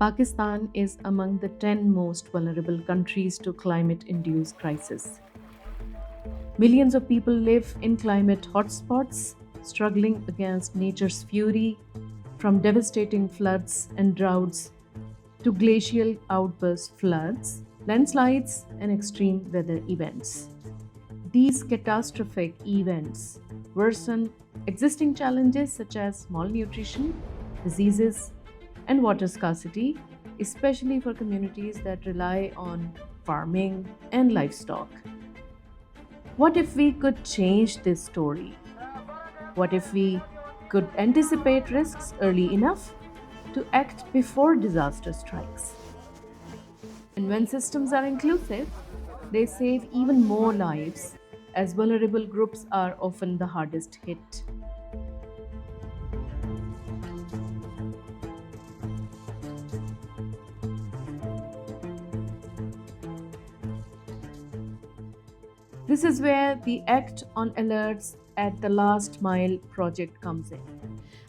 Pakistan is among the 10 most vulnerable countries to climate-induced crisis. Millions of people live in climate hotspots, struggling against nature's fury, from devastating floods and droughts to glacial outburst floods, landslides, and extreme weather events. These catastrophic events worsen existing challenges such as malnutrition, diseases, and water scarcity, especially for communities that rely on farming and livestock. What if we could change this story? What if we could anticipate risks early enough to act before disaster strikes? And when systems are inclusive, they save even more lives, as vulnerable groups are often the hardest hit. This is where the Act on Alerts at the Last Mile project comes in.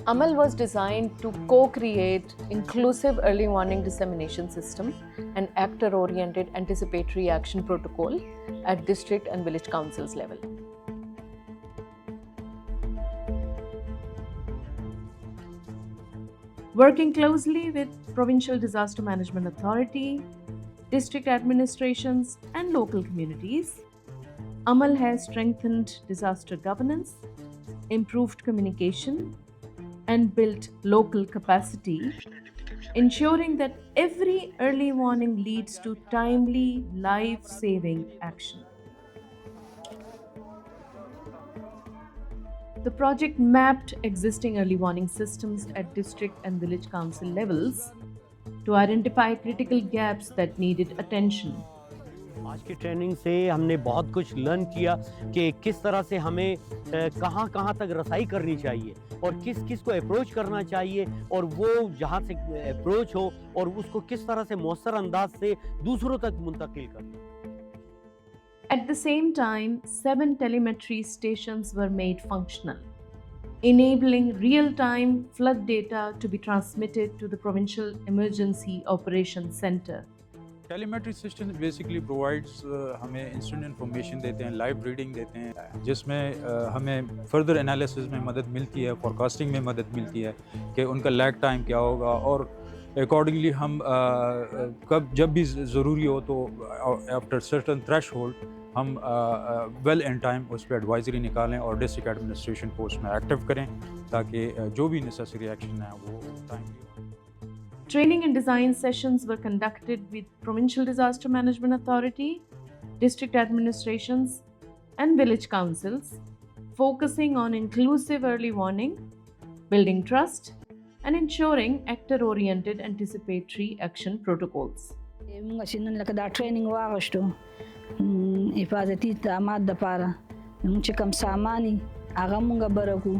AMAL was designed to co-create inclusive early warning dissemination system and actor-oriented anticipatory action protocol at district and village councils level. Working closely with Provincial Disaster Management Authority, district administrations, and local communities, AMAL has strengthened disaster governance, improved communication, and built local capacity, ensuring that every early warning leads to timely, life-saving action. The project mapped existing early warning systems at district and village council levels to identify critical gaps that needed attention. आज की training से हमने बहुत कुछ learn किया कि किस तरह से हमें कहाँ कहाँ तक रसाई करनी चाहिए और किस किस को अप्रोच करना चाहिए और वो जहाँ से अप्रोच हो और उसको किस तरह से मौसर अंदाज से दूसरों तक मुंतकिल करना. At the same time, 7 telemetry stations were made functional, enabling real-time flood data to be transmitted to the Provincial Emergency Operations Center. Telemetry system basically provides हमें इंस्टेंट इन्फॉर्मेशन देते हैं, लाइव रीडिंग देते हैं, जिसमें हमें फर्दर एनालिसिस में मदद मिलती है, फोरकास्टिंग में मदद मिलती है कि उनका लैग टाइम क्या होगा और अकॉर्डिंगली हम कब जब भी ज़रूरी हो तो आफ्टर सर्टन थ्रेशहोल्ड हम वेल इन टाइम उस पर एडवाइजरी निकालें और डिस्ट्रिक्ट एडमिनिस्ट्रेशन को उसमें एक्टिव करें ताकि जो भी नेसेसरी एक्शन है वो टाइमली हो. Training and design sessions were conducted with Provincial Disaster Management Authority, district administrations, and village councils, focusing on inclusive early warning, building trust, and ensuring actor-oriented anticipatory action protocols. Munga sinan lakada training waagashto ifadati tamad da para munche kam samani aga munga baraku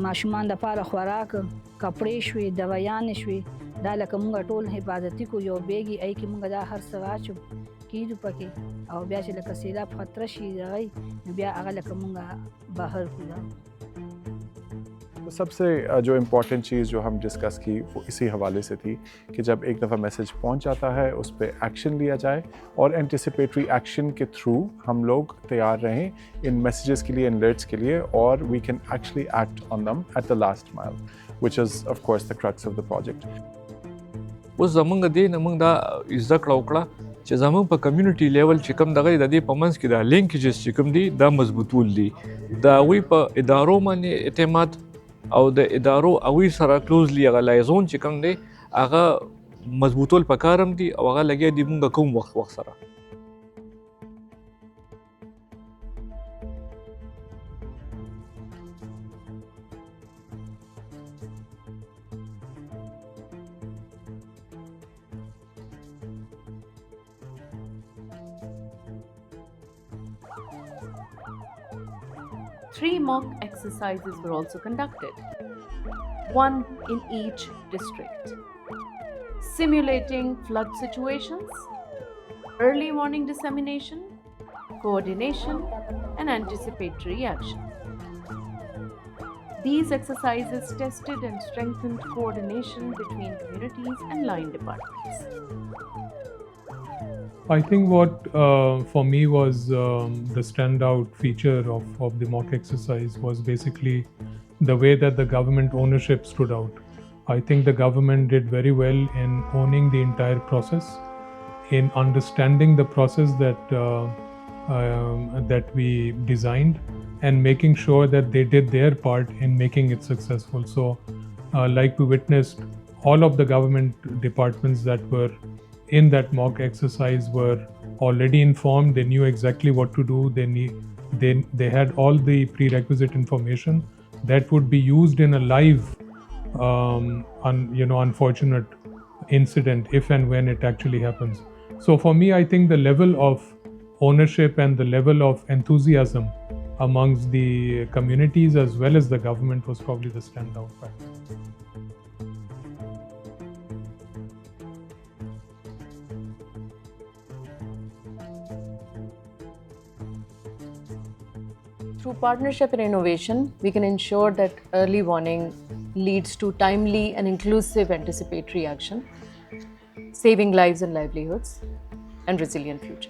mashuman da para khwaraka kapre shwe dawayan shwe دا لکه مونږ ټول حفاظتي کو یو بیګي ای کې مونږ دا هر څه واچو کیدو پکې او بیا چې لکه سیلاب خطر شي راغی بیا هغه لکه مونږ بهر کو. सबसे जो important चीज़ जो हम discuss की वो इसी हवाले से थी कि जब एक दफ़ा मैसेज पहुंच जाता है उस पर एक्शन लिया जाए और एंटिसिपेटरी एक्शन के थ्रू हम लोग तैयार रहें इन मैसेजेस के लिए, इन अलर्ट्स के लिए, और we can actually act on them at the last mile which is of course the crux of the project. اوس زمونږ دې موږ دا زده کړه وکړه چې زمونږ په کمیونټي لیول چې کوم دغه د دې په منځ کې دا لینکیجز چې کوم دي دا مضبوطول دي دا وی په ادارو باندې اعتماد او د ادارو او سره کلوزلی هغه لایزون چې کوم دی هغه مضبوطول پکارم دي او هغه لګي دي موږ کوم وخت سره. Three mock exercises were also conducted, one in each district, simulating flood situations, early warning dissemination, coordination, and anticipatory action. These exercises tested and strengthened coordination between communities and line departments. I think what for me was the standout feature of the mock exercise was basically the way that the government ownership stood out. I think the government did very well in owning the entire process, in understanding the process that we designed, and making sure that they did their part in making it successful. So, like we witnessed, all of the government departments that were in that mock exercise were already informed. They knew exactly what to do. They had all the prerequisite information that would be used in a live unfortunate incident if and when it actually happens. So for me, I think the level of ownership and the level of enthusiasm amongst the communities as well as the government was probably the standout factor. Through partnership and innovation, we can ensure that early warning leads to timely and inclusive anticipatory action, saving lives and livelihoods, and resilient future.